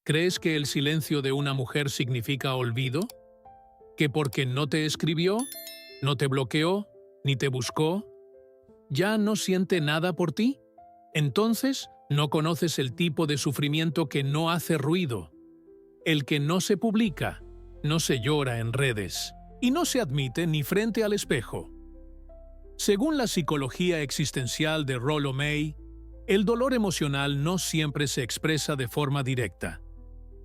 ¿Crees que el silencio de una mujer significa olvido? ¿Que porque no te escribió, no te bloqueó, ni te buscó, ya no siente nada por ti? Entonces, no conoces el tipo de sufrimiento que no hace ruido, el que no se publica, no se llora en redes y no se admite ni frente al espejo. Según la psicología existencial de Rollo May, el dolor emocional no siempre se expresa de forma directa.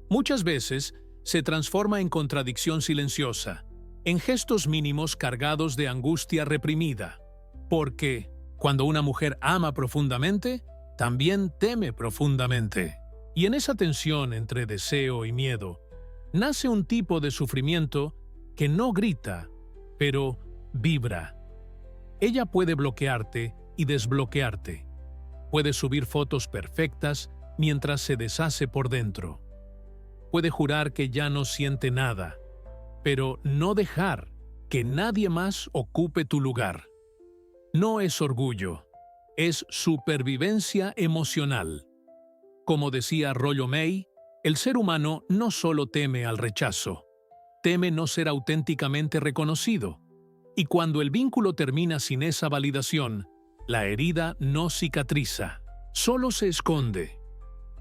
Muchas veces se transforma en contradicción silenciosa, en gestos mínimos cargados de angustia reprimida. Porque, cuando una mujer ama profundamente, también teme profundamente. Y en esa tensión entre deseo y miedo, nace un tipo de sufrimiento que no grita, pero vibra. Ella puede bloquearte y desbloquearte. Puede subir fotos perfectas mientras se deshace por dentro. Puede jurar que ya no siente nada, pero no dejar que nadie más ocupe tu lugar. No es orgullo, es supervivencia emocional. Como decía Rollo May, el ser humano no solo teme al rechazo, teme no ser auténticamente reconocido. Y cuando el vínculo termina sin esa validación, la herida no cicatriza, solo se esconde.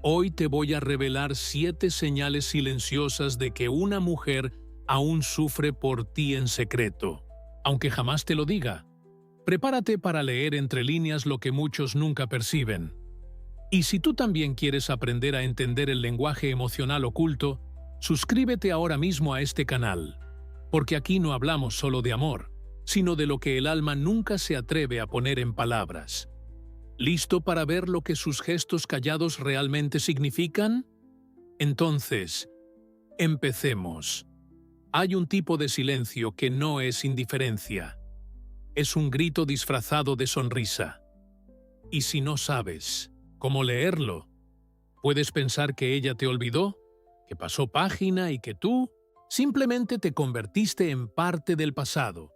Hoy te voy a revelar 7 señales silenciosas de que una mujer aún sufre por ti en secreto, aunque jamás te lo diga. Prepárate para leer entre líneas lo que muchos nunca perciben. Y si tú también quieres aprender a entender el lenguaje emocional oculto, suscríbete ahora mismo a este canal, porque aquí no hablamos solo de amor, sino de lo que el alma nunca se atreve a poner en palabras. ¿Listo para ver lo que sus gestos callados realmente significan? Entonces, empecemos. Hay un tipo de silencio que no es indiferencia. Es un grito disfrazado de sonrisa. Y si no sabes cómo leerlo, puedes pensar que ella te olvidó, que pasó página y que tú simplemente te convertiste en parte del pasado.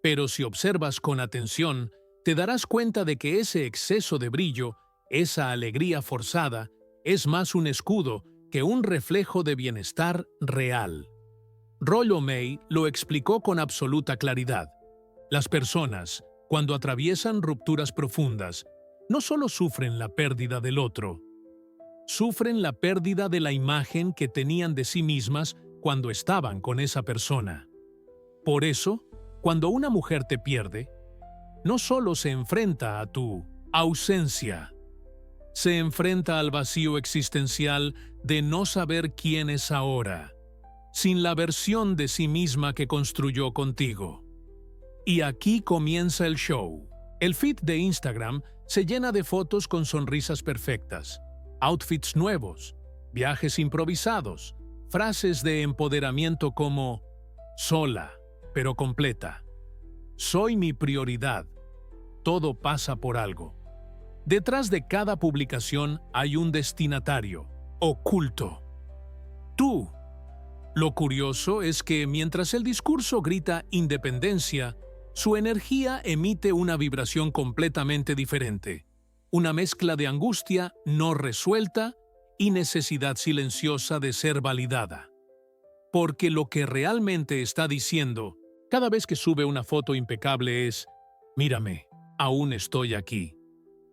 Pero si observas con atención, te darás cuenta de que ese exceso de brillo, esa alegría forzada, es más un escudo que un reflejo de bienestar real. Rollo May lo explicó con absoluta claridad. Las personas, cuando atraviesan rupturas profundas, no solo sufren la pérdida del otro, sufren la pérdida de la imagen que tenían de sí mismas cuando estaban con esa persona. Por eso, cuando una mujer te pierde, no solo se enfrenta a tu ausencia, se enfrenta al vacío existencial de no saber quién es ahora, sin la versión de sí misma que construyó contigo. Y aquí comienza el show. El feed de Instagram se llena de fotos con sonrisas perfectas, outfits nuevos, viajes improvisados, frases de empoderamiento como sola, pero completa. Soy mi prioridad. Todo pasa por algo. Detrás de cada publicación hay un destinatario, oculto. Tú. Lo curioso es que mientras el discurso grita independencia, su energía emite una vibración completamente diferente. Una mezcla de angustia no resuelta y necesidad silenciosa de ser validada. Porque lo que realmente está diciendo cada vez que sube una foto impecable es: mírame, aún estoy aquí.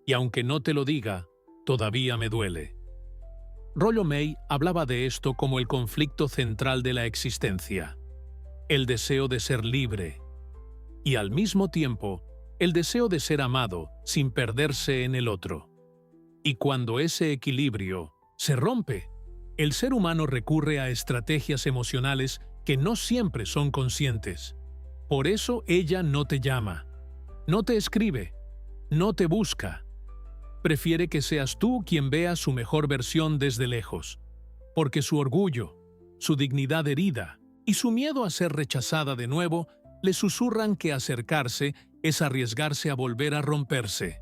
Y aunque no te lo diga, todavía me duele. Rollo May hablaba de esto como el conflicto central de la existencia. El deseo de ser libre. Y al mismo tiempo, el deseo de ser amado sin perderse en el otro. Y cuando ese equilibrio se rompe, el ser humano recurre a estrategias emocionales que no siempre son conscientes. Por eso ella no te llama, no te escribe, no te busca. Prefiere que seas tú quien vea su mejor versión desde lejos, porque su orgullo, su dignidad herida y su miedo a ser rechazada de nuevo le susurran que acercarse es arriesgarse a volver a romperse.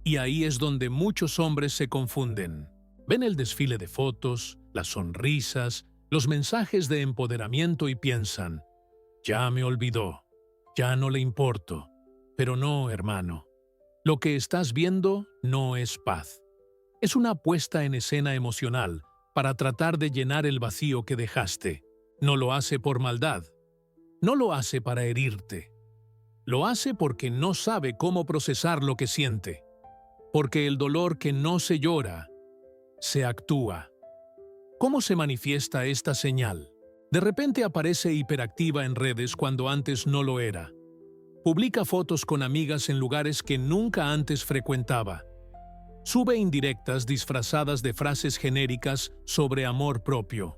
Y ahí es donde muchos hombres se confunden. Ven el desfile de fotos, las sonrisas, los mensajes de empoderamiento y piensan: ya me olvidó, ya no le importo. Pero no, hermano. Lo que estás viendo no es paz. Es una puesta en escena emocional, para tratar de llenar el vacío que dejaste. No lo hace por maldad. No lo hace para herirte. Lo hace porque no sabe cómo procesar lo que siente. Porque el dolor que no se llora, se actúa. ¿Cómo se manifiesta esta señal? De repente aparece hiperactiva en redes cuando antes no lo era. Publica fotos con amigas en lugares que nunca antes frecuentaba. Sube indirectas disfrazadas de frases genéricas sobre amor propio.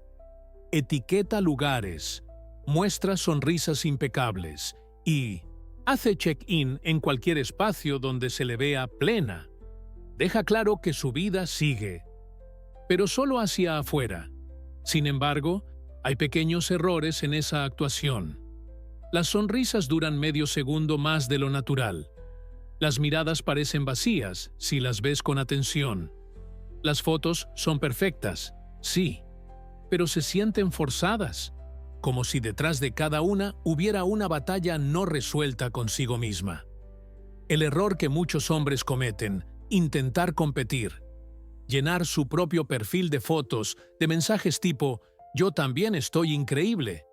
Etiqueta lugares, muestra sonrisas impecables y hace check-in en cualquier espacio donde se le vea plena. Deja claro que su vida sigue, pero solo hacia afuera. Sin embargo, hay pequeños errores en esa actuación. Las sonrisas duran medio segundo más de lo natural. Las miradas parecen vacías si las ves con atención. Las fotos son perfectas, sí, pero se sienten forzadas, como si detrás de cada una hubiera una batalla no resuelta consigo misma. El error que muchos hombres cometen: intentar competir. Llenar su propio perfil de fotos, de mensajes tipo «Yo también estoy increíble».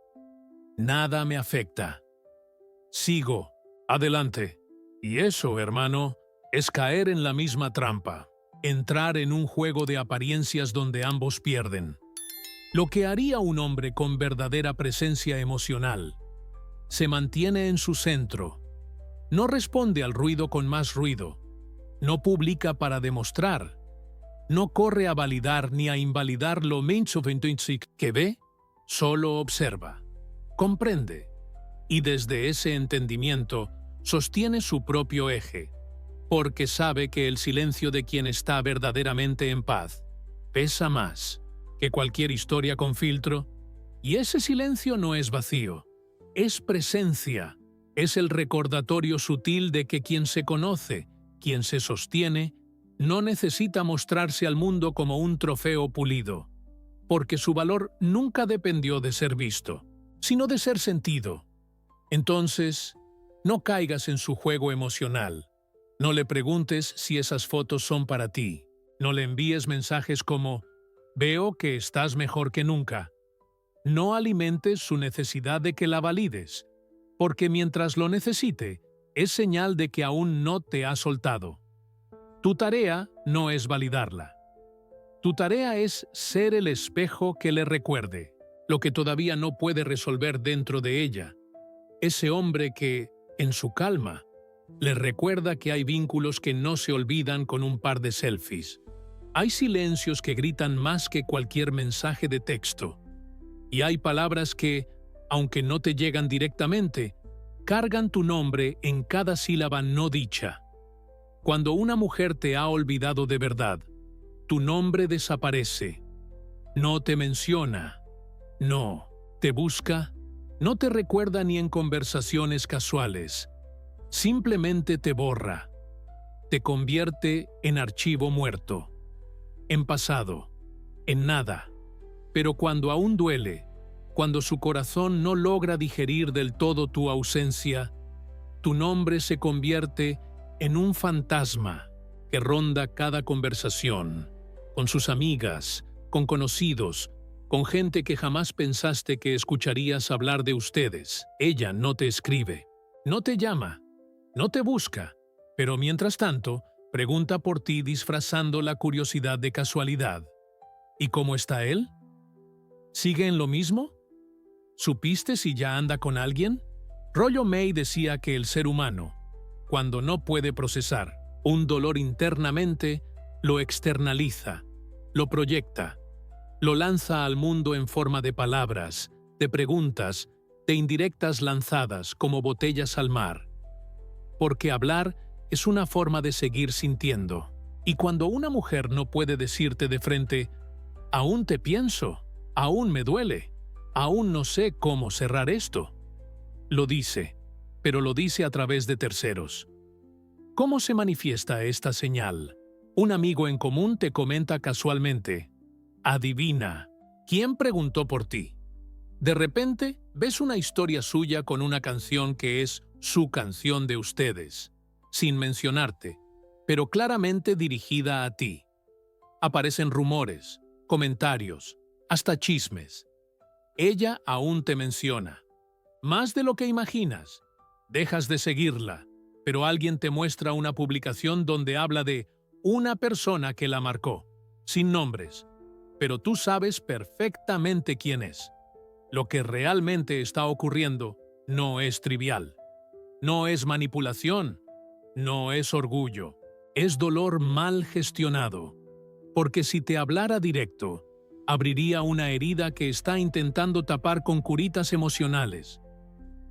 Nada me afecta. Sigo. Adelante. Y eso, hermano, es caer en la misma trampa. Entrar en un juego de apariencias donde ambos pierden. Lo que haría un hombre con verdadera presencia emocional: se mantiene en su centro. No responde al ruido con más ruido. No publica para demostrar. No corre a validar ni a invalidar lo que ve, solo observa. Comprende. Y desde ese entendimiento sostiene su propio eje, porque sabe que el silencio de quien está verdaderamente en paz pesa más que cualquier historia con filtro, y ese silencio no es vacío, es presencia, es el recordatorio sutil de que quien se conoce, quien se sostiene, no necesita mostrarse al mundo como un trofeo pulido, porque su valor nunca dependió de ser visto, sino de ser sentido. Entonces, no caigas en su juego emocional. No le preguntes si esas fotos son para ti. No le envíes mensajes como «Veo que estás mejor que nunca». No alimentes su necesidad de que la valides, porque mientras lo necesite, es señal de que aún no te ha soltado. Tu tarea no es validarla. Tu tarea es ser el espejo que le recuerde lo que todavía no puede resolver dentro de ella. Ese hombre que, en su calma, le recuerda que hay vínculos que no se olvidan con un par de selfies. Hay silencios que gritan más que cualquier mensaje de texto. Y hay palabras que, aunque no te llegan directamente, cargan tu nombre en cada sílaba no dicha. Cuando una mujer te ha olvidado de verdad, tu nombre desaparece. No te menciona. No te busca. No te recuerda ni en conversaciones casuales. Simplemente te borra. Te convierte en archivo muerto. En pasado. En nada. Pero cuando aún duele, cuando su corazón no logra digerir del todo tu ausencia, tu nombre se convierte en un fantasma que ronda cada conversación, con sus amigas, con conocidos, con gente que jamás pensaste que escucharías hablar de ustedes. Ella no te escribe, no te llama, no te busca, pero mientras tanto, pregunta por ti disfrazando la curiosidad de casualidad. ¿Y cómo está él? ¿Sigue en lo mismo? ¿Supiste si ya anda con alguien? Rollo May decía que el ser humano, cuando no puede procesar un dolor internamente, lo externaliza, lo proyecta, lo lanza al mundo en forma de palabras, de preguntas, de indirectas lanzadas como botellas al mar. Porque hablar es una forma de seguir sintiendo. Y cuando una mujer no puede decirte de frente, «Aún te pienso, aún me duele, aún no sé cómo cerrar esto», lo dice, pero lo dice a través de terceros. ¿Cómo se manifiesta esta señal? Un amigo en común te comenta casualmente, «Adivina, ¿quién preguntó por ti?». De repente, ves una historia suya con una canción que es su canción de ustedes, sin mencionarte, pero claramente dirigida a ti. Aparecen rumores, comentarios, hasta chismes. Ella aún te menciona. Más de lo que imaginas. Dejas de seguirla, pero alguien te muestra una publicación donde habla de una persona que la marcó, sin nombres, pero tú sabes perfectamente quién es. Lo que realmente está ocurriendo no es trivial. No es manipulación, no es orgullo, es dolor mal gestionado. Porque si te hablara directo, abriría una herida que está intentando tapar con curitas emocionales.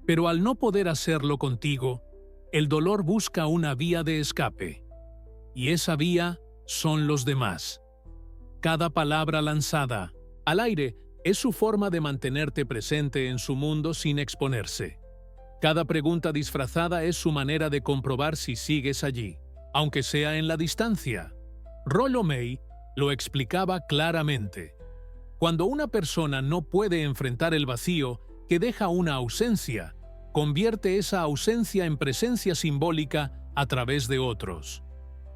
Pero al no poder hacerlo contigo, el dolor busca una vía de escape. Y esa vía son los demás. Cada palabra lanzada al aire es su forma de mantenerte presente en su mundo sin exponerse. Cada pregunta disfrazada es su manera de comprobar si sigues allí, aunque sea en la distancia. Rollo May lo explicaba claramente. Cuando una persona no puede enfrentar el vacío que deja una ausencia, convierte esa ausencia en presencia simbólica a través de otros.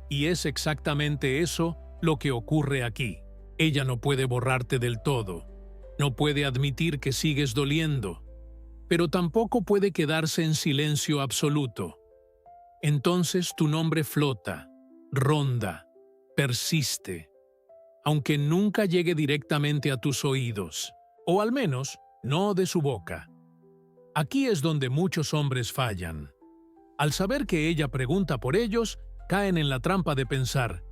Y es exactamente eso lo que ocurre aquí. Ella no puede borrarte del todo, no puede admitir que sigues doliendo, pero tampoco puede quedarse en silencio absoluto. Entonces tu nombre flota, ronda, persiste, aunque nunca llegue directamente a tus oídos, o al menos no de su boca. Aquí es donde muchos hombres fallan. Al saber que ella pregunta por ellos, caen en la trampa de pensar,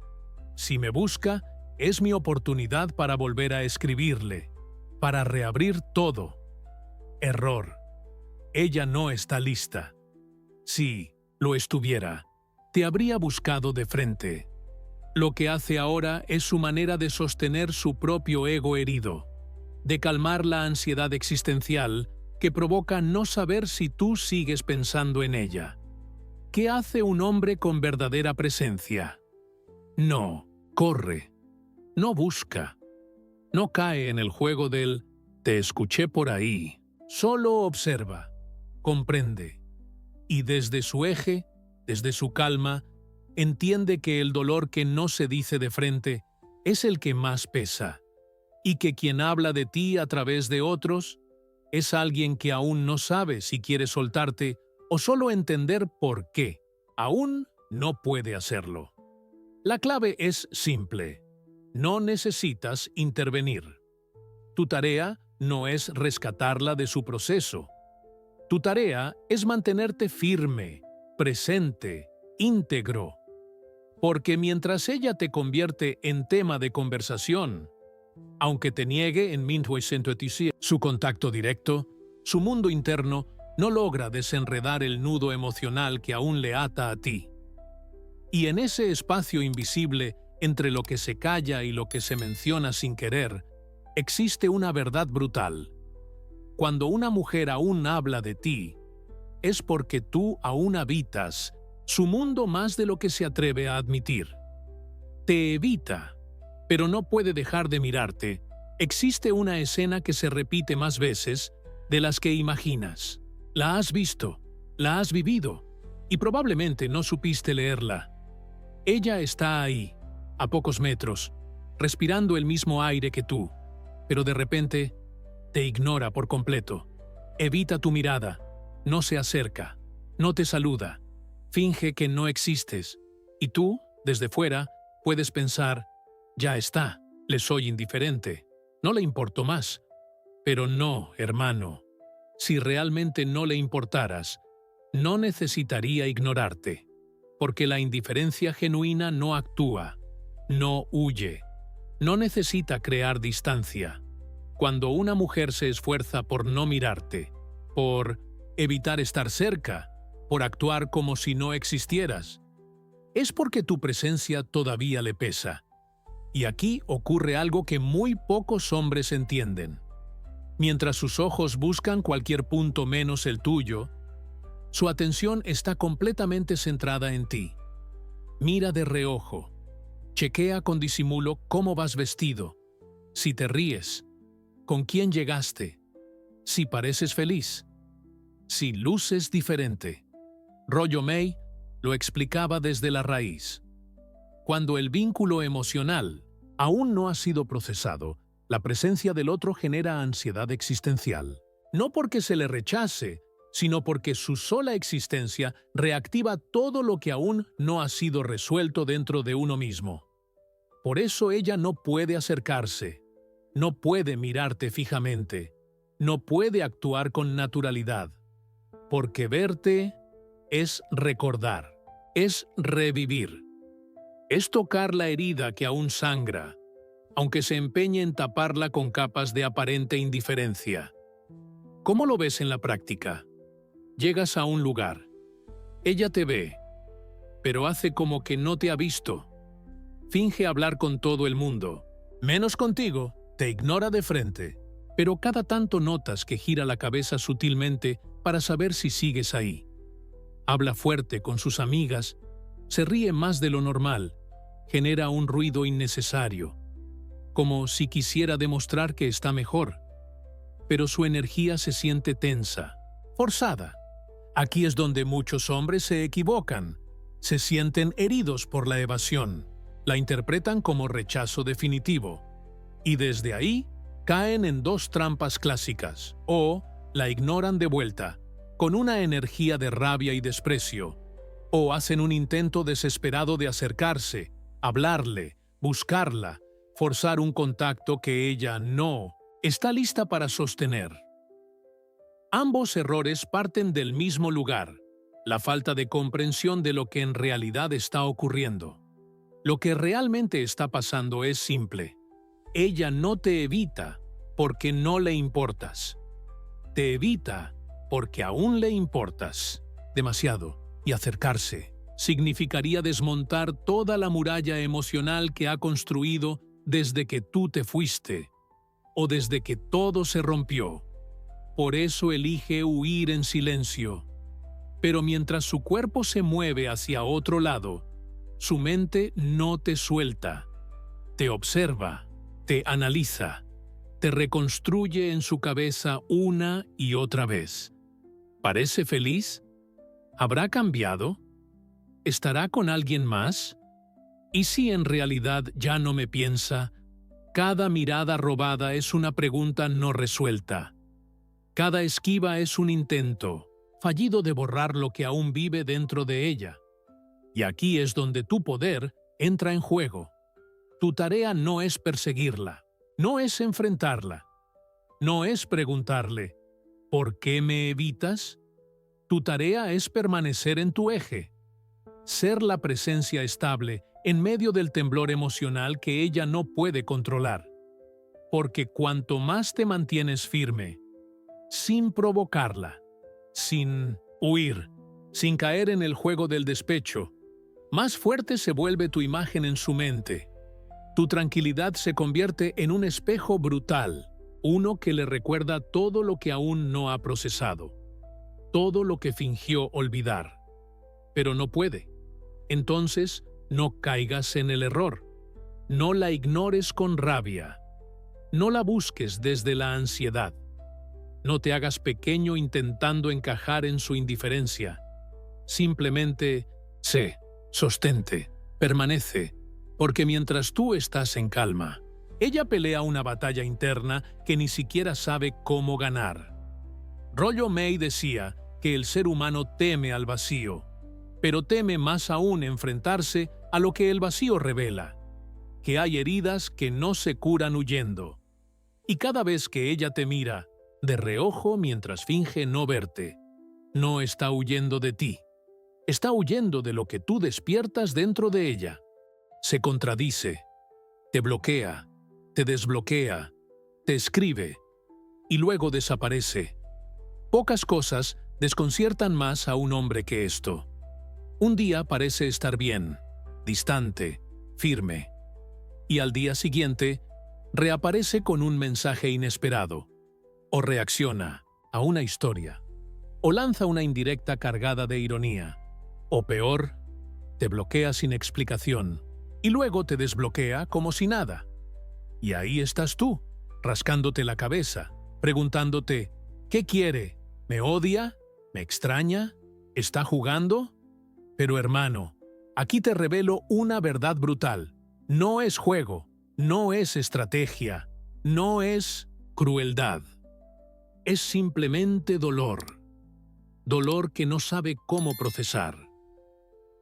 si me busca, es mi oportunidad para volver a escribirle, para reabrir todo. Error. Ella no está lista. Si lo estuviera, te habría buscado de frente. Lo que hace ahora es su manera de sostener su propio ego herido, de calmar la ansiedad existencial que provoca no saber si tú sigues pensando en ella. ¿Qué hace un hombre con verdadera presencia? No corre, no busca, no cae en el juego del «te escuché por ahí», solo observa, comprende, y desde su eje, desde su calma, entiende que el dolor que no se dice de frente es el que más pesa, y que quien habla de ti a través de otros es alguien que aún no sabe si quiere soltarte o solo entender por qué aún no puede hacerlo. La clave es simple. No necesitas intervenir. Tu tarea no es rescatarla de su proceso. Tu tarea es mantenerte firme, presente, íntegro. Porque mientras ella te convierte en tema de conversación, aunque te niegue en 1987 su contacto directo, su mundo interno no logra desenredar el nudo emocional que aún le ata a ti. Y en ese espacio invisible entre lo que se calla y lo que se menciona sin querer, existe una verdad brutal. Cuando una mujer aún habla de ti, es porque tú aún habitas su mundo más de lo que se atreve a admitir. Te evita, pero no puede dejar de mirarte. Existe una escena que se repite más veces de las que imaginas. La has visto, la has vivido, y probablemente no supiste leerla. Ella está ahí, a pocos metros, respirando el mismo aire que tú, pero de repente te ignora por completo. Evita tu mirada, no se acerca, no te saluda, finge que no existes, y tú, desde fuera, puedes pensar, ya está, le soy indiferente, no le importo más. Pero no, hermano, si realmente no le importaras, no necesitaría ignorarte, porque la indiferencia genuina no actúa, no huye, no necesita crear distancia. Cuando una mujer se esfuerza por no mirarte, por evitar estar cerca, por actuar como si no existieras, es porque tu presencia todavía le pesa. Y aquí ocurre algo que muy pocos hombres entienden. Mientras sus ojos buscan cualquier punto menos el tuyo, su atención está completamente centrada en ti. Mira de reojo, chequea con disimulo cómo vas vestido, si te ríes, con quién llegaste, si pareces feliz, si luces diferente. Rollo May lo explicaba desde la raíz. Cuando el vínculo emocional, aún no ha sido procesado, la presencia del otro genera ansiedad existencial. No porque se le rechace, sino porque su sola existencia reactiva todo lo que aún no ha sido resuelto dentro de uno mismo. Por eso ella no puede acercarse, no puede mirarte fijamente, no puede actuar con naturalidad, porque verte es recordar, es revivir, es tocar la herida que aún sangra, aunque se empeñe en taparla con capas de aparente indiferencia. ¿Cómo lo ves en la práctica? Llegas a un lugar. Ella te ve, pero hace como que no te ha visto. Finge hablar con todo el mundo, menos contigo, te ignora de frente, pero cada tanto notas que gira la cabeza sutilmente para saber si sigues ahí. Habla fuerte con sus amigas, se ríe más de lo normal, genera un ruido innecesario, como si quisiera demostrar que está mejor, pero su energía se siente tensa, forzada. Aquí es donde muchos hombres se equivocan, se sienten heridos por la evasión, la interpretan como rechazo definitivo, y desde ahí caen en dos trampas clásicas, o la ignoran de vuelta, con una energía de rabia y desprecio, o hacen un intento desesperado de acercarse, hablarle, buscarla, forzar un contacto que ella no está lista para sostener. Ambos errores parten del mismo lugar, la falta de comprensión de lo que en realidad está ocurriendo. Lo que realmente está pasando es simple. Ella no te evita porque no le importas. Te evita porque aún le importas demasiado, y acercarse significaría desmontar toda la muralla emocional que ha construido desde que tú te fuiste o desde que todo se rompió. Por eso elige huir en silencio. Pero mientras su cuerpo se mueve hacia otro lado, su mente no te suelta. Te observa, te analiza, te reconstruye en su cabeza una y otra vez. ¿Parece feliz? ¿Habrá cambiado? ¿Estará con alguien más? ¿Y si en realidad ya no me piensa? Cada mirada robada es una pregunta no resuelta. Cada esquiva es un intento fallido de borrar lo que aún vive dentro de ella. Y aquí es donde tu poder entra en juego. Tu tarea no es perseguirla, no es enfrentarla, no es preguntarle, ¿por qué me evitas? Tu tarea es permanecer en tu eje, ser la presencia estable en medio del temblor emocional que ella no puede controlar. Porque cuanto más te mantienes firme, sin provocarla, sin huir, sin caer en el juego del despecho, más fuerte se vuelve tu imagen en su mente. Tu tranquilidad se convierte en un espejo brutal, uno que le recuerda todo lo que aún no ha procesado, todo lo que fingió olvidar. Pero no puede. Entonces, no caigas en el error. No la ignores con rabia. No la busques desde la ansiedad. No te hagas pequeño intentando encajar en su indiferencia. Simplemente sé, sostente, permanece, porque mientras tú estás en calma, ella pelea una batalla interna que ni siquiera sabe cómo ganar. Rollo May decía que el ser humano teme al vacío, pero teme más aún enfrentarse a lo que el vacío revela, que hay heridas que no se curan huyendo. Y cada vez que ella te mira, de reojo mientras finge no verte, no está huyendo de ti, está huyendo de lo que tú despiertas dentro de ella. Se contradice, te bloquea, te desbloquea, te escribe y luego desaparece. Pocas cosas desconciertan más a un hombre que esto. Un día parece estar bien, distante, firme, y al día siguiente reaparece con un mensaje inesperado, o reacciona a una historia, o lanza una indirecta cargada de ironía, o peor, te bloquea sin explicación, y luego te desbloquea como si nada. Y ahí estás tú, rascándote la cabeza, preguntándote, ¿qué quiere? ¿Me odia? ¿Me extraña? ¿Está jugando? Pero hermano, aquí te revelo una verdad brutal. No es juego, No es estrategia, no es crueldad. Es simplemente dolor. Dolor que no sabe cómo procesar.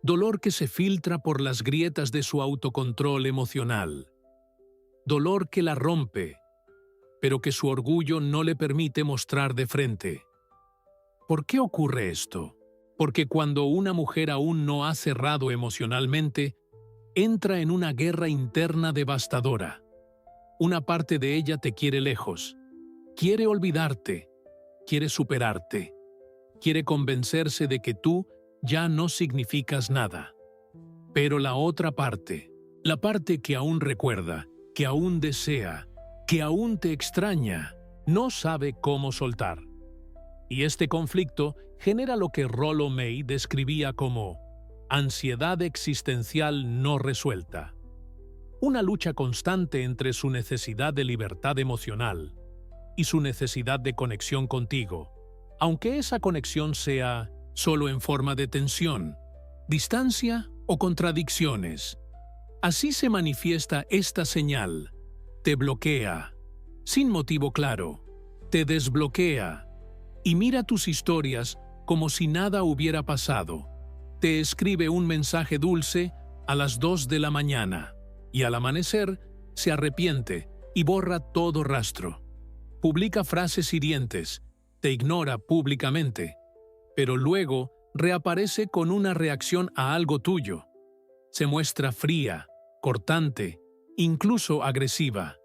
Dolor que se filtra por las grietas de su autocontrol emocional. Dolor que la rompe, pero que su orgullo no le permite mostrar de frente. ¿Por qué ocurre esto? Porque cuando una mujer aún no ha cerrado emocionalmente, entra en una guerra interna devastadora. Una parte de ella te quiere lejos, quiere olvidarte, quiere superarte, quiere convencerse de que tú ya no significas nada. Pero la otra parte, la parte que aún recuerda, que aún desea, que aún te extraña, no sabe cómo soltar. Y este conflicto genera lo que Rollo May describía como ansiedad existencial no resuelta. Una lucha constante entre su necesidad de libertad emocional y su necesidad de conexión contigo, aunque esa conexión sea solo en forma de tensión, distancia o contradicciones. Así se manifiesta esta señal. Te bloquea, sin motivo claro, te desbloquea, y mira tus historias como si nada hubiera pasado. Te escribe un mensaje dulce a las 2 de la mañana, y al amanecer se arrepiente y borra todo rastro. Publica frases hirientes, te ignora públicamente, pero luego reaparece con una reacción a algo tuyo. Se muestra fría, cortante, incluso agresiva.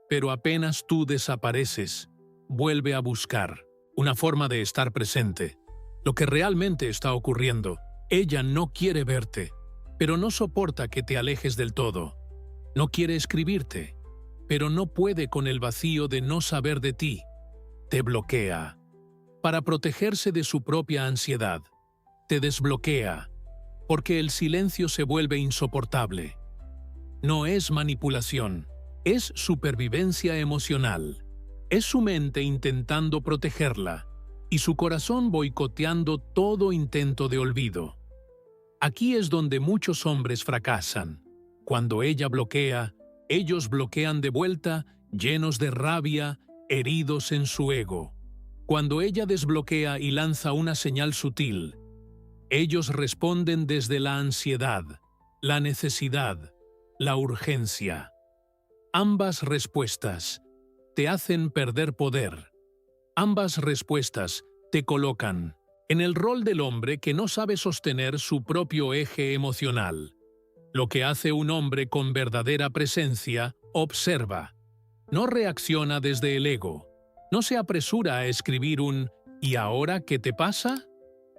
Pero apenas tú desapareces, vuelve a buscar una forma de estar presente. Lo que realmente está ocurriendo, ella no quiere verte, pero no soporta que te alejes del todo. No quiere escribirte, pero no puede con el vacío de no saber de ti. Te bloquea. Para protegerse de su propia ansiedad, te desbloquea, porque el silencio se vuelve insoportable. No es manipulación, es supervivencia emocional. Es su mente intentando protegerla y su corazón boicoteando todo intento de olvido. Aquí es donde muchos hombres fracasan. Cuando ella bloquea, ellos bloquean de vuelta, llenos de rabia, heridos en su ego. Cuando ella desbloquea y lanza una señal sutil, ellos responden desde la ansiedad, la necesidad, la urgencia. Ambas respuestas te hacen perder poder. Ambas respuestas te colocan en el rol del hombre que no sabe sostener su propio eje emocional. Lo que hace un hombre con verdadera presencia, observa. No reacciona desde el ego. No se apresura a escribir un ¿y ahora qué te pasa?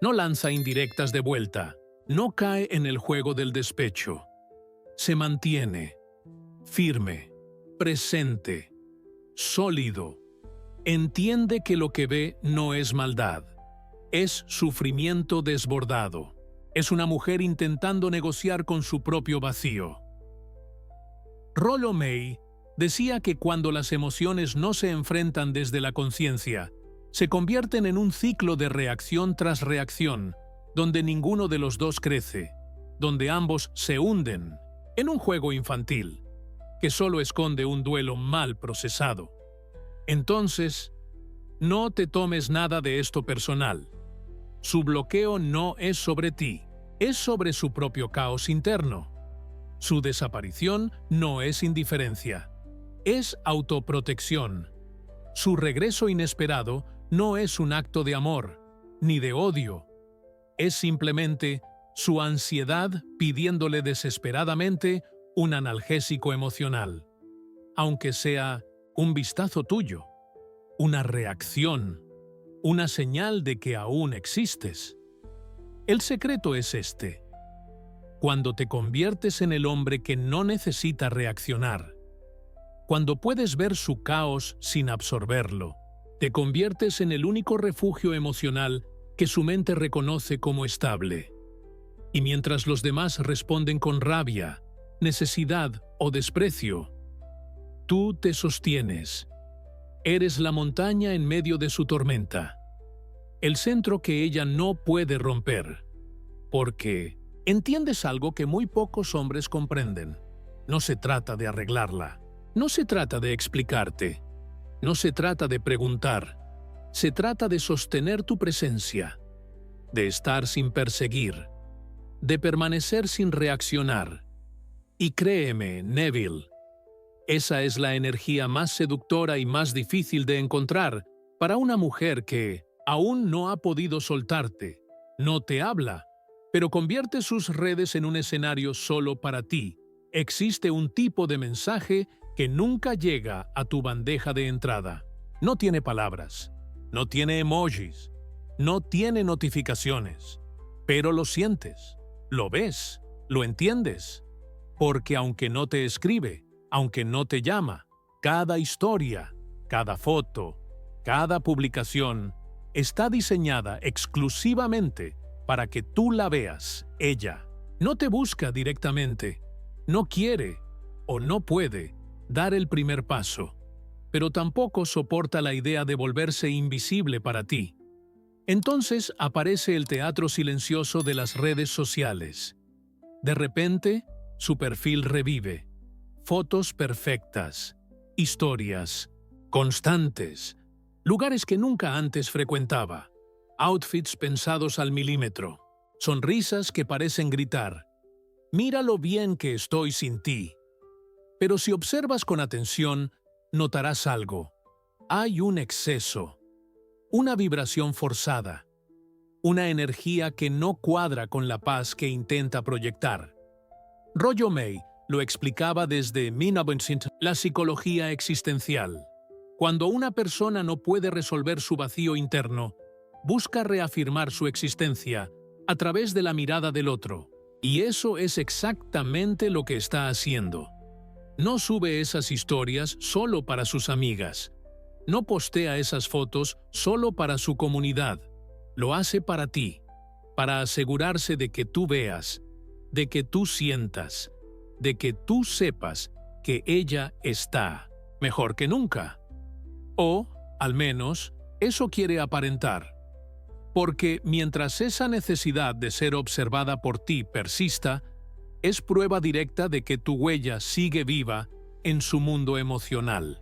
No lanza indirectas de vuelta. No cae en el juego del despecho. Se mantiene firme, presente, sólido. Entiende que lo que ve no es maldad. Es sufrimiento desbordado. Es una mujer intentando negociar con su propio vacío. Rollo May decía que cuando las emociones no se enfrentan desde la conciencia, se convierten en un ciclo de reacción tras reacción, donde ninguno de los dos crece, donde ambos se hunden en un juego infantil, que solo esconde un duelo mal procesado. Entonces, no te tomes nada de esto personal. Su bloqueo no es sobre ti, es sobre su propio caos interno. Su desaparición no es indiferencia, es autoprotección. Su regreso inesperado no es un acto de amor, ni de odio. Es simplemente su ansiedad pidiéndole desesperadamente un analgésico emocional, aunque sea un vistazo tuyo, una reacción, una señal de que aún existes. El secreto es este. Cuando te conviertes en el hombre que no necesita reaccionar, cuando puedes ver su caos sin absorberlo, te conviertes en el único refugio emocional que su mente reconoce como estable. Y mientras los demás responden con rabia, necesidad o desprecio, tú te sostienes. Eres la montaña en medio de su tormenta, el centro que ella no puede romper, porque entiendes algo que muy pocos hombres comprenden. No se trata de arreglarla. No se trata de explicarte. No se trata de preguntar. Se trata de sostener tu presencia, de estar sin perseguir, de permanecer sin reaccionar. Y créeme, Neville, esa es la energía más seductora y más difícil de encontrar para una mujer que aún no ha podido soltarte, no te habla, pero convierte sus redes en un escenario solo para ti. Existe un tipo de mensaje que nunca llega a tu bandeja de entrada. No tiene palabras, no tiene emojis, no tiene notificaciones, pero lo sientes, lo ves, lo entiendes. Porque aunque no te escribe, aunque no te llama, cada historia, cada foto, cada publicación está diseñada exclusivamente para que tú la veas, ella. No te busca directamente, no quiere o no puede dar el primer paso, pero tampoco soporta la idea de volverse invisible para ti. Entonces aparece el teatro silencioso de las redes sociales. De repente, su perfil revive. Fotos perfectas, historias constantes, lugares que nunca antes frecuentaba, outfits pensados al milímetro, sonrisas que parecen gritar, «Mira lo bien que estoy sin ti». Pero si observas con atención, notarás algo. Hay un exceso, una vibración forzada, una energía que no cuadra con la paz que intenta proyectar. Rollo May lo explicaba desde 1900, la psicología existencial. Cuando una persona no puede resolver su vacío interno, busca reafirmar su existencia a través de la mirada del otro. Y eso es exactamente lo que está haciendo. No sube esas historias solo para sus amigas. No postea esas fotos solo para su comunidad. Lo hace para ti, para asegurarse de que tú veas, de que tú sientas, de que tú sepas que ella está mejor que nunca. O, al menos, eso quiere aparentar. Porque mientras esa necesidad de ser observada por ti persista, es prueba directa de que tu huella sigue viva en su mundo emocional.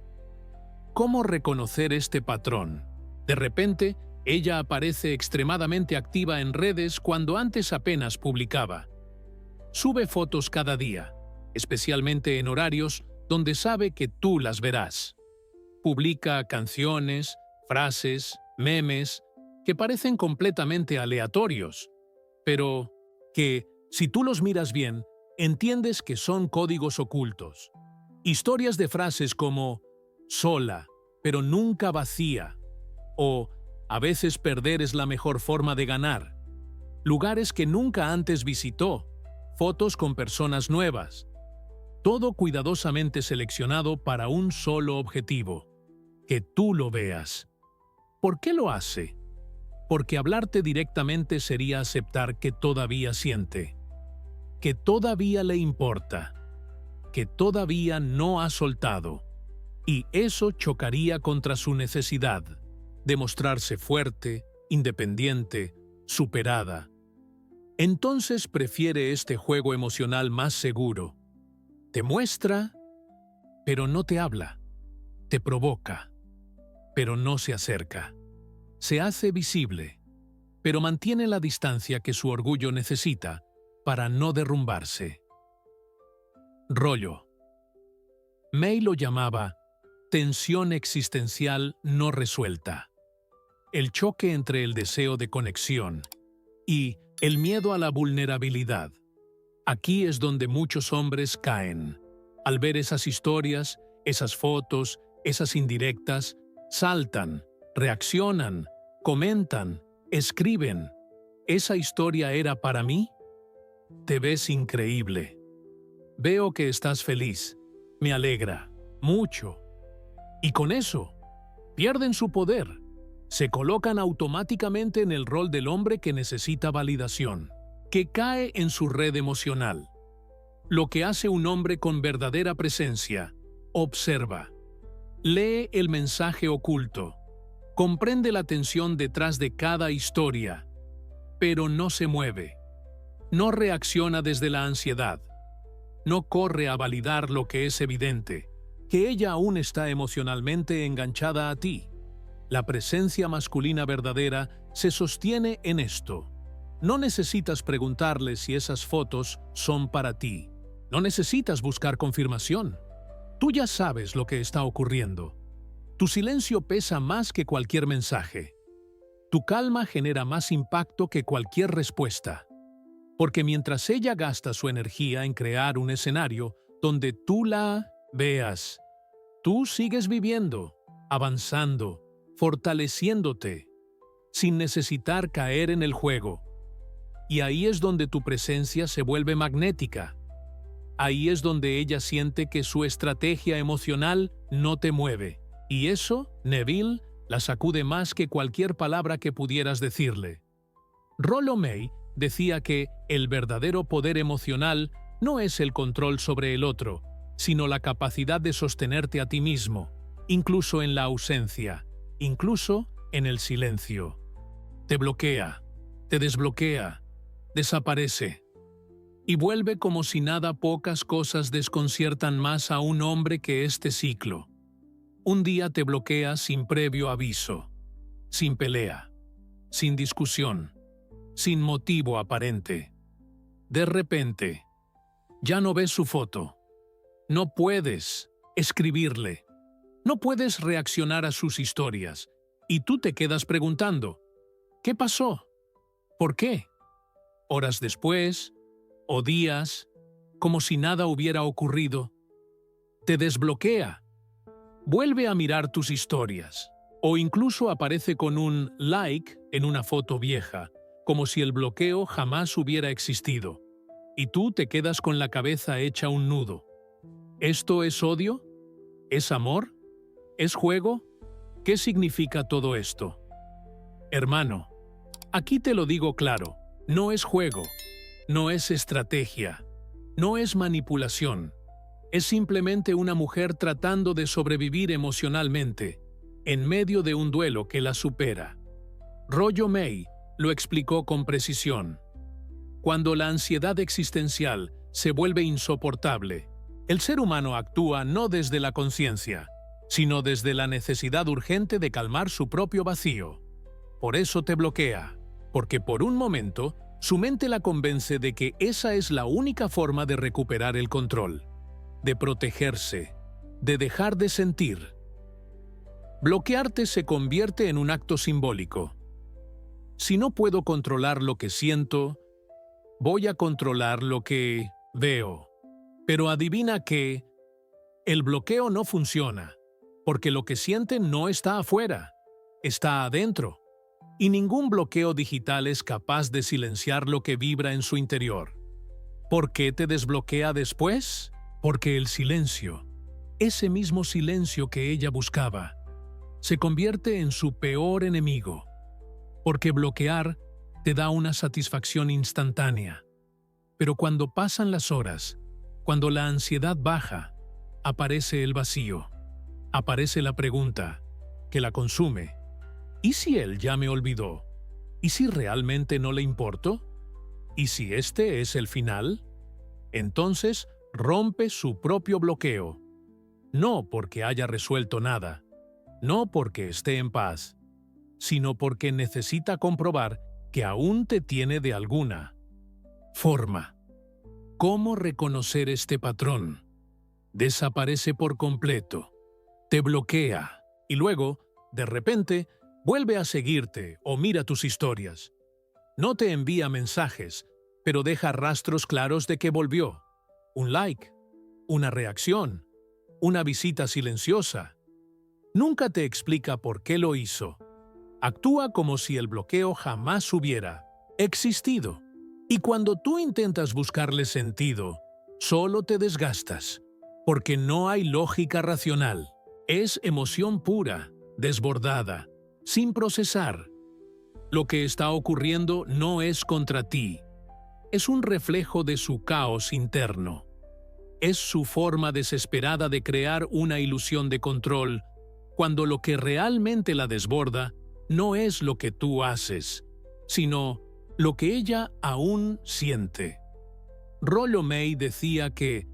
¿Cómo reconocer este patrón? De repente, ella aparece extremadamente activa en redes cuando antes apenas publicaba. Sube fotos cada día, especialmente en horarios donde sabe que tú las verás. Publica canciones, frases, memes, que parecen completamente aleatorios, pero que, si tú los miras bien, entiendes que son códigos ocultos. Historias de frases como «sola, pero nunca vacía» o «a veces perder es la mejor forma de ganar», lugares que nunca antes visitó, fotos con personas nuevas. Todo cuidadosamente seleccionado para un solo objetivo: que tú lo veas. ¿Por qué lo hace? Porque hablarte directamente sería aceptar que todavía siente, que todavía le importa, que todavía no ha soltado, y eso chocaría contra su necesidad de mostrarse fuerte, independiente, superada. Entonces prefiere este juego emocional más seguro. Te muestra, pero no te habla. Te provoca, pero no se acerca. Se hace visible, pero mantiene la distancia que su orgullo necesita para no derrumbarse. Rollo. May lo llamaba tensión existencial no resuelta. El choque entre el deseo de conexión y el miedo a la vulnerabilidad. Aquí es donde muchos hombres caen. Al ver esas historias, esas fotos, esas indirectas, saltan, reaccionan, comentan, escriben. ¿Esa historia era para mí? Te ves increíble. Veo que estás feliz. Me alegra. Mucho. Y con eso, pierden su poder. Se colocan automáticamente en el rol del hombre que necesita validación, que cae en su red emocional. Lo que hace un hombre con verdadera presencia: observa, lee el mensaje oculto, comprende la tensión detrás de cada historia, pero no se mueve, no reacciona desde la ansiedad, no corre a validar lo que es evidente, que ella aún está emocionalmente enganchada a ti. La presencia masculina verdadera se sostiene en esto. No necesitas preguntarle si esas fotos son para ti. No necesitas buscar confirmación. Tú ya sabes lo que está ocurriendo. Tu silencio pesa más que cualquier mensaje. Tu calma genera más impacto que cualquier respuesta. Porque mientras ella gasta su energía en crear un escenario donde tú la veas, tú sigues viviendo, avanzando, fortaleciéndote, sin necesitar caer en el juego. Y ahí es donde tu presencia se vuelve magnética. Ahí es donde ella siente que su estrategia emocional no te mueve. Y eso, Neville, la sacude más que cualquier palabra que pudieras decirle. Rollo May decía que el verdadero poder emocional no es el control sobre el otro, sino la capacidad de sostenerte a ti mismo, incluso en la ausencia, incluso en el silencio. Te bloquea, te desbloquea, desaparece. Y vuelve como si nada. Pocas cosas desconciertan más a un hombre que este ciclo. Un día te bloquea sin previo aviso, sin pelea, sin discusión, sin motivo aparente. De repente, ya no ves su foto. No puedes escribirle. No puedes reaccionar a sus historias. Y tú te quedas preguntando, ¿qué pasó? ¿Por qué? Horas después, o días, como si nada hubiera ocurrido, te desbloquea. Vuelve a mirar tus historias, o incluso aparece con un like en una foto vieja, como si el bloqueo jamás hubiera existido. Y tú te quedas con la cabeza hecha un nudo. ¿Esto es odio? ¿Es amor? ¿Es juego? ¿Qué significa todo esto? Hermano, aquí te lo digo claro, no es juego, no es estrategia, no es manipulación. Es simplemente una mujer tratando de sobrevivir emocionalmente, en medio de un duelo que la supera. Rollo May lo explicó con precisión. Cuando la ansiedad existencial se vuelve insoportable, el ser humano actúa no desde la conciencia, sino desde la necesidad urgente de calmar su propio vacío. Por eso te bloquea, porque por un momento su mente la convence de que esa es la única forma de recuperar el control, de protegerse, de dejar de sentir. Bloquearte se convierte en un acto simbólico. Si no puedo controlar lo que siento, voy a controlar lo que veo. Pero adivina que el bloqueo no funciona, porque lo que sienten no está afuera, está adentro. Y ningún bloqueo digital es capaz de silenciar lo que vibra en su interior. ¿Por qué te desbloquea después? Porque el silencio, ese mismo silencio que ella buscaba, se convierte en su peor enemigo. Porque bloquear te da una satisfacción instantánea. Pero cuando pasan las horas, cuando la ansiedad baja, aparece el vacío. Aparece la pregunta, que la consume. ¿Y si él ya me olvidó? ¿Y si realmente no le importo? ¿Y si este es el final? Entonces rompe su propio bloqueo. No porque haya resuelto nada, no porque esté en paz, sino porque necesita comprobar que aún te tiene de alguna forma. ¿Cómo reconocer este patrón? Desaparece por completo, te bloquea y luego, de repente, vuelve a seguirte o mira tus historias. No te envía mensajes, pero deja rastros claros de que volvió. Un like, una reacción, una visita silenciosa. Nunca te explica por qué lo hizo. Actúa como si el bloqueo jamás hubiera existido. Y cuando tú intentas buscarle sentido, solo te desgastas, porque no hay lógica racional. Es emoción pura, desbordada, sin procesar. Lo que está ocurriendo no es contra ti. Es un reflejo de su caos interno. Es su forma desesperada de crear una ilusión de control, cuando lo que realmente la desborda no es lo que tú haces, sino lo que ella aún siente. Rollo May decía que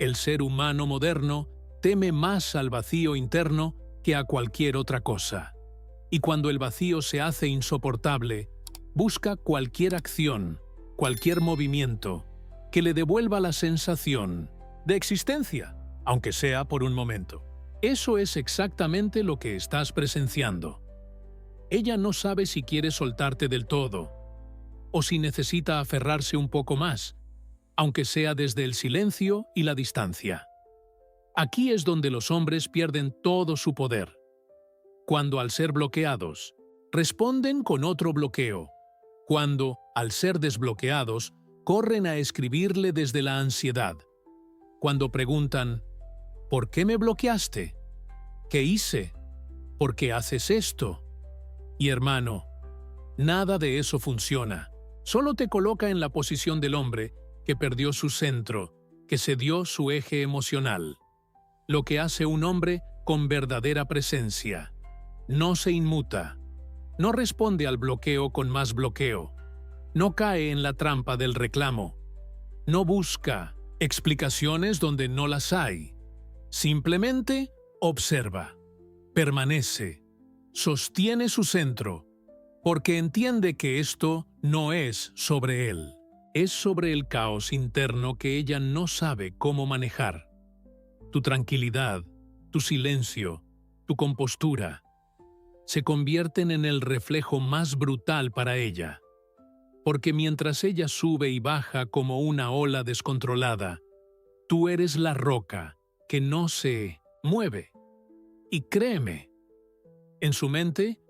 El ser humano moderno teme más al vacío interno que a cualquier otra cosa. Y cuando el vacío se hace insoportable, busca cualquier acción, cualquier movimiento, que le devuelva la sensación de existencia, aunque sea por un momento. Eso es exactamente lo que estás presenciando. Ella no sabe si quiere soltarte del todo, o si necesita aferrarse un poco más, aunque sea desde el silencio y la distancia. Aquí es donde los hombres pierden todo su poder. Cuando al ser bloqueados, responden con otro bloqueo. Cuando, al ser desbloqueados, corren a escribirle desde la ansiedad. Cuando preguntan, ¿por qué me bloqueaste? ¿Qué hice? ¿Por qué haces esto? Y hermano, nada de eso funciona. Solo te coloca en la posición del hombre que perdió su centro, que cedió su eje emocional. Lo que hace un hombre con verdadera presencia. No se inmuta. No responde al bloqueo con más bloqueo. No cae en la trampa del reclamo. No busca explicaciones donde no las hay. Simplemente observa, permanece, sostiene su centro, porque entiende que esto no es sobre él. Es sobre el caos interno que ella no sabe cómo manejar. Tu tranquilidad, tu silencio, tu compostura, se convierten en el reflejo más brutal para ella. Porque mientras ella sube y baja como una ola descontrolada, tú eres la roca que no se mueve. Y créeme, en su mente,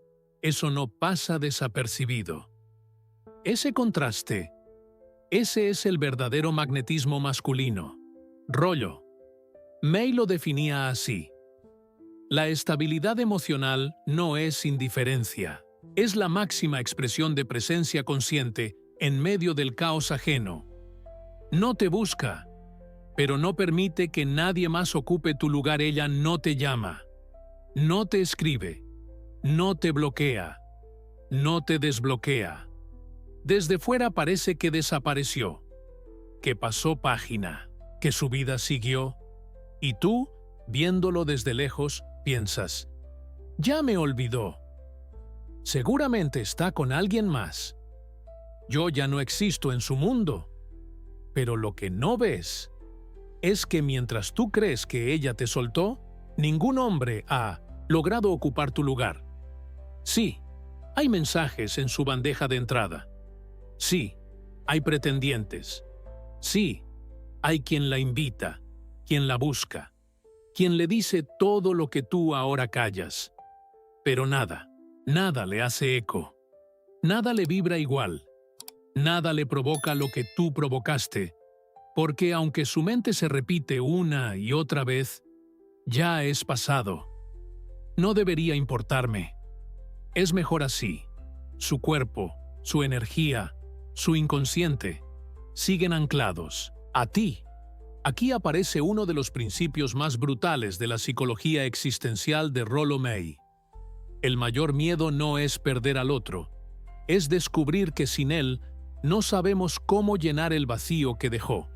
eso no pasa desapercibido. Ese contraste, ese es el verdadero magnetismo masculino. Rollo. May lo definía así. La estabilidad emocional no es indiferencia. Es la máxima expresión de presencia consciente en medio del caos ajeno. No te busca, pero no permite que nadie más ocupe tu lugar. Ella no te llama, no te escribe, no te bloquea, no te desbloquea. Desde fuera parece que desapareció, que pasó página, que su vida siguió, y tú, viéndolo desde lejos, piensas, ya me olvidó. Seguramente está con alguien más. Yo ya no existo en su mundo. Pero lo que no ves es que mientras tú crees que ella te soltó, ningún hombre ha logrado ocupar tu lugar. Sí, hay mensajes en su bandeja de entrada. Sí, hay pretendientes. Sí, hay quien la invita, quien la busca, quien le dice todo lo que tú ahora callas. Pero nada le hace eco. Nada le vibra igual. Nada le provoca lo que tú provocaste. Porque aunque su mente se repite una y otra vez, ya es pasado. No debería importarme. Es mejor así. Su cuerpo, su energía, su inconsciente, siguen anclados a ti. Aquí aparece uno de los principios más brutales de la psicología existencial de Rollo May. El mayor miedo no es perder al otro, es descubrir que sin él no sabemos cómo llenar el vacío que dejó.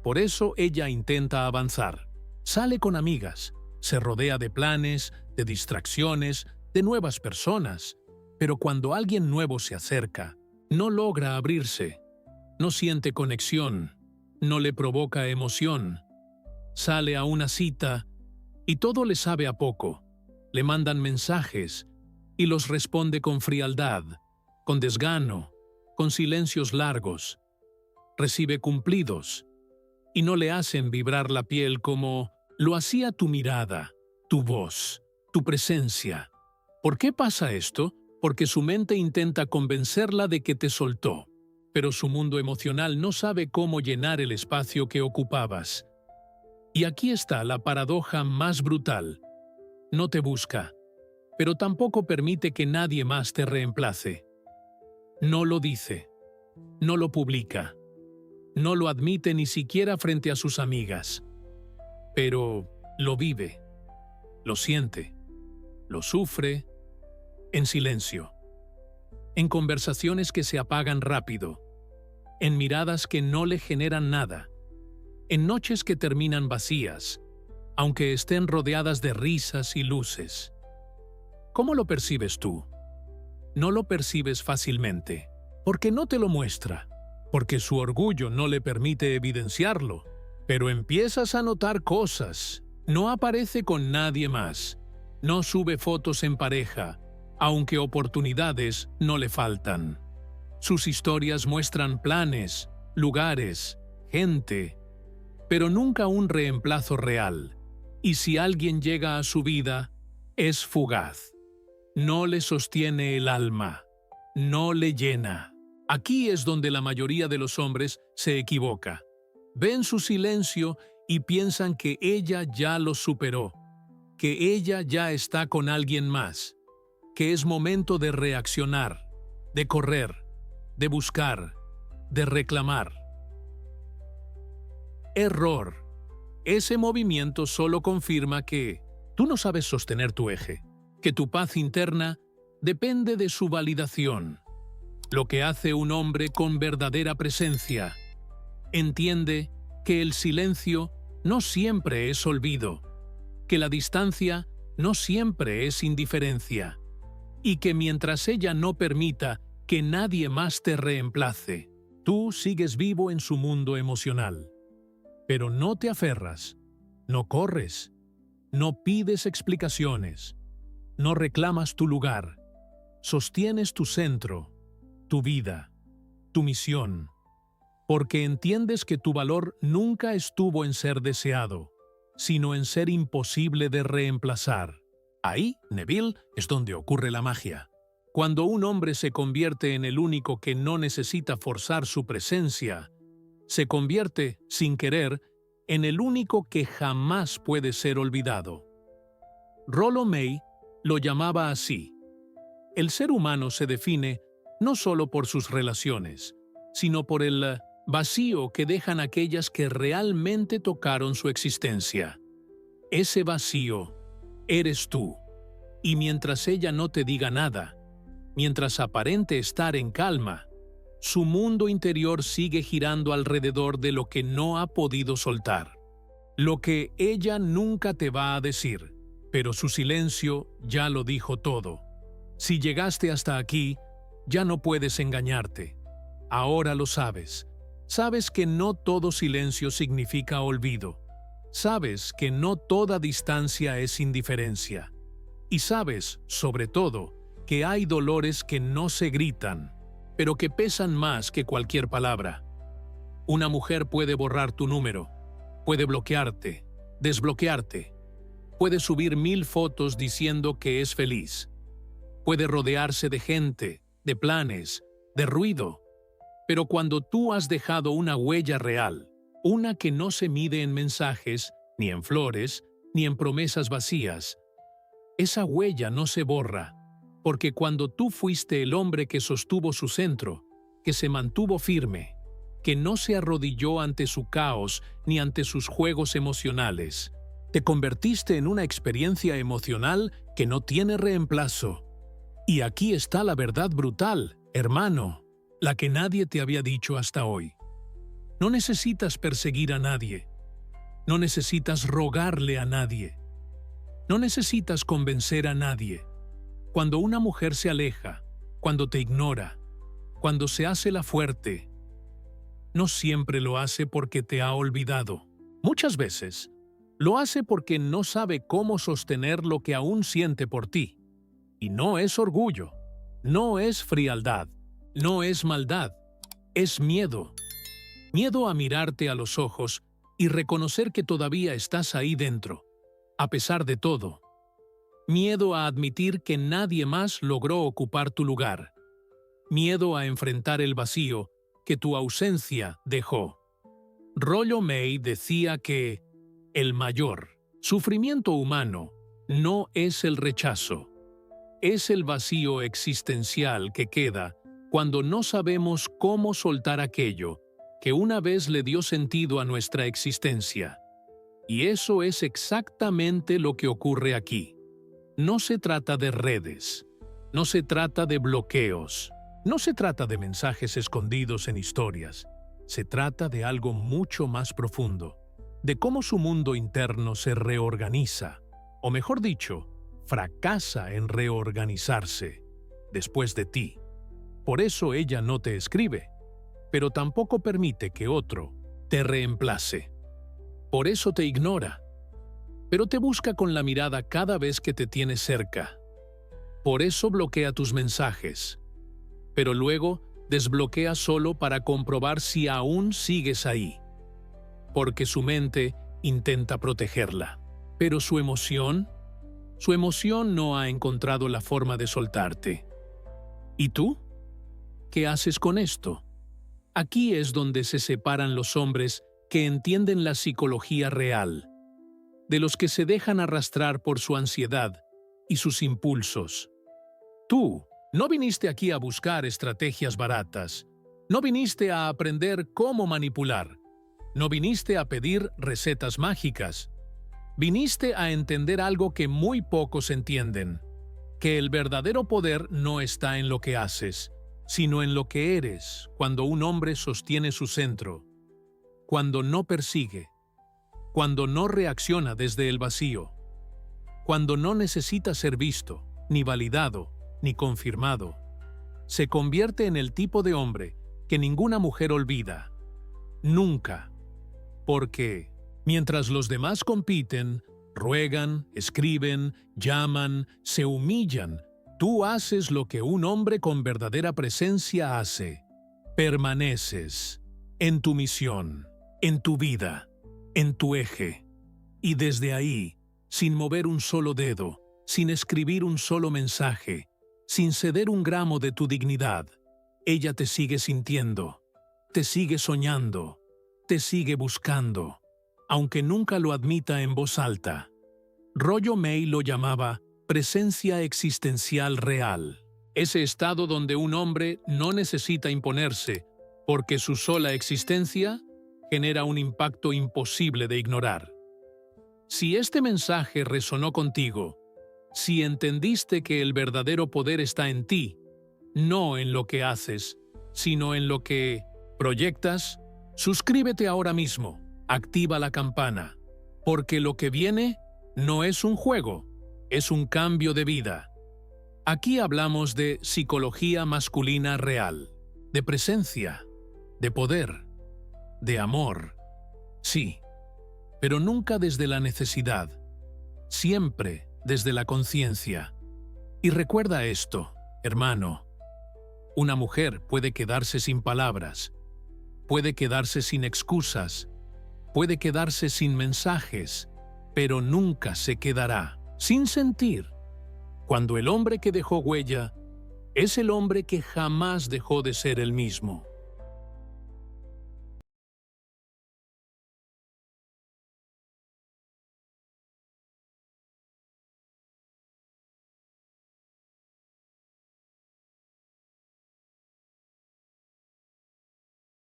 Por eso ella intenta avanzar. Sale con amigas, se rodea de planes, de distracciones, de nuevas personas, pero cuando alguien nuevo se acerca, no logra abrirse, no siente conexión, no le provoca emoción. Sale a una cita y todo le sabe a poco. Le mandan mensajes y los responde con frialdad, con desgano, con silencios largos. Recibe cumplidos y no le hacen vibrar la piel como lo hacía tu mirada, tu voz, tu presencia. ¿Por qué pasa esto? Porque su mente intenta convencerla de que te soltó, pero su mundo emocional no sabe cómo llenar el espacio que ocupabas. Y aquí está la paradoja más brutal. No te busca, pero tampoco permite que nadie más te reemplace. No lo dice, no lo publica, no lo admite ni siquiera frente a sus amigas, pero lo vive, lo siente, lo sufre, en silencio, en conversaciones que se apagan rápido, en miradas que no le generan nada, en noches que terminan vacías, aunque estén rodeadas de risas y luces. ¿Cómo lo percibes tú? No lo percibes fácilmente, porque no te lo muestra, porque su orgullo no le permite evidenciarlo, pero empiezas a notar cosas. No aparece con nadie más, no sube fotos en pareja, aunque oportunidades no le faltan. Sus historias muestran planes, lugares, gente, pero nunca un reemplazo real. Y si alguien llega a su vida, es fugaz. No le sostiene el alma, no le llena. Aquí es donde la mayoría de los hombres se equivoca. Ven su silencio y piensan que ella ya lo superó, que ella ya está con alguien más, que es momento de reaccionar, de correr, de buscar, de reclamar. Error. Ese movimiento solo confirma que tú no sabes sostener tu eje, que tu paz interna depende de su validación. Lo que hace un hombre con verdadera presencia. Entiende que el silencio no siempre es olvido, que la distancia no siempre es indiferencia, y que mientras ella no permita que nadie más te reemplace, tú sigues vivo en su mundo emocional. Pero no te aferras, no corres, no pides explicaciones, no reclamas tu lugar, sostienes tu centro, tu vida, tu misión, porque entiendes que tu valor nunca estuvo en ser deseado, sino en ser imposible de reemplazar. Ahí, Neville, es donde ocurre la magia. Cuando un hombre se convierte en el único que no necesita forzar su presencia, se convierte, sin querer, en el único que jamás puede ser olvidado. Rollo May lo llamaba así. El ser humano se define no solo por sus relaciones, sino por el vacío que dejan aquellas que realmente tocaron su existencia. Ese vacío eres tú, y mientras ella no te diga nada, mientras aparente estar en calma, su mundo interior sigue girando alrededor de lo que no ha podido soltar, lo que ella nunca te va a decir, pero su silencio ya lo dijo todo. Si llegaste hasta aquí, ya no puedes engañarte. Ahora lo sabes. Sabes que no todo silencio significa olvido. Sabes que no toda distancia es indiferencia. Y sabes, sobre todo, que hay dolores que no se gritan, pero que pesan más que cualquier palabra. Una mujer puede borrar tu número, puede bloquearte, desbloquearte, puede subir 1000 fotos diciendo que es feliz, puede rodearse de gente, de planes, de ruido, pero cuando tú has dejado una huella real, una que no se mide en mensajes, ni en flores, ni en promesas vacías, esa huella no se borra, porque cuando tú fuiste el hombre que sostuvo su centro, que se mantuvo firme, que no se arrodilló ante su caos ni ante sus juegos emocionales, te convertiste en una experiencia emocional que no tiene reemplazo. Y aquí está la verdad brutal, hermano, la que nadie te había dicho hasta hoy. No necesitas perseguir a nadie. No necesitas rogarle a nadie. No necesitas convencer a nadie. Cuando una mujer se aleja, cuando te ignora, cuando se hace la fuerte, no siempre lo hace porque te ha olvidado. Muchas veces, lo hace porque no sabe cómo sostener lo que aún siente por ti. Y no es orgullo, no es frialdad, no es maldad, es miedo. Miedo a mirarte a los ojos y reconocer que todavía estás ahí dentro, a pesar de todo. Miedo a admitir que nadie más logró ocupar tu lugar. Miedo a enfrentar el vacío que tu ausencia dejó. Rollo May decía que el mayor sufrimiento humano no es el rechazo, es el vacío existencial que queda cuando no sabemos cómo soltar aquello que una vez le dio sentido a nuestra existencia. Y eso es exactamente lo que ocurre aquí. No se trata de redes, no se trata de bloqueos, no se trata de mensajes escondidos en historias, se trata de algo mucho más profundo. de cómo su mundo interno se reorganiza, o mejor dicho, fracasa en reorganizarse después de ti. Por eso ella no te escribe, pero tampoco permite que otro te reemplace. Por eso te ignora, pero te busca con la mirada cada vez que te tiene cerca. Por eso bloquea tus mensajes, pero luego desbloquea solo para comprobar si aún sigues ahí, porque su mente intenta protegerla. Pero su emoción no ha encontrado la forma de soltarte. ¿Y tú? ¿Qué haces con esto? Aquí es donde se separan los hombres que entienden la psicología real, de los que se dejan arrastrar por su ansiedad y sus impulsos. Tú no viniste aquí a buscar estrategias baratas, no viniste a aprender cómo manipular, no viniste a pedir recetas mágicas, viniste a entender algo que muy pocos entienden, que el verdadero poder no está en lo que haces, sino en lo que eres cuando un hombre sostiene su centro, cuando no persigue, cuando no reacciona desde el vacío, cuando no necesita ser visto, ni validado, ni confirmado. Se convierte en el tipo de hombre que ninguna mujer olvida. Nunca. Porque, mientras los demás compiten, ruegan, escriben, llaman, se humillan, tú haces lo que un hombre con verdadera presencia hace. Permaneces en tu misión, en tu vida, en tu eje. Y desde ahí, sin mover un solo dedo, sin escribir un solo mensaje, sin ceder un gramo de tu dignidad, ella te sigue sintiendo, te sigue soñando, te sigue buscando, aunque nunca lo admita en voz alta. Rollo May lo llamaba presencia existencial real, ese estado donde un hombre no necesita imponerse, porque su sola existencia genera un impacto imposible de ignorar. Si este mensaje resonó contigo, si entendiste que el verdadero poder está en ti, no en lo que haces, sino en lo que proyectas, suscríbete ahora mismo, activa la campana, porque lo que viene no es un juego, es un cambio de vida. Aquí hablamos de psicología masculina real, de presencia, de poder, de amor. Sí, pero nunca desde la necesidad, siempre desde la conciencia. Y recuerda esto, hermano. Una mujer puede quedarse sin palabras, puede quedarse sin excusas, puede quedarse sin mensajes, pero nunca se quedará sin sentir. Cuando el hombre que dejó huella es el hombre que jamás dejó de ser el mismo.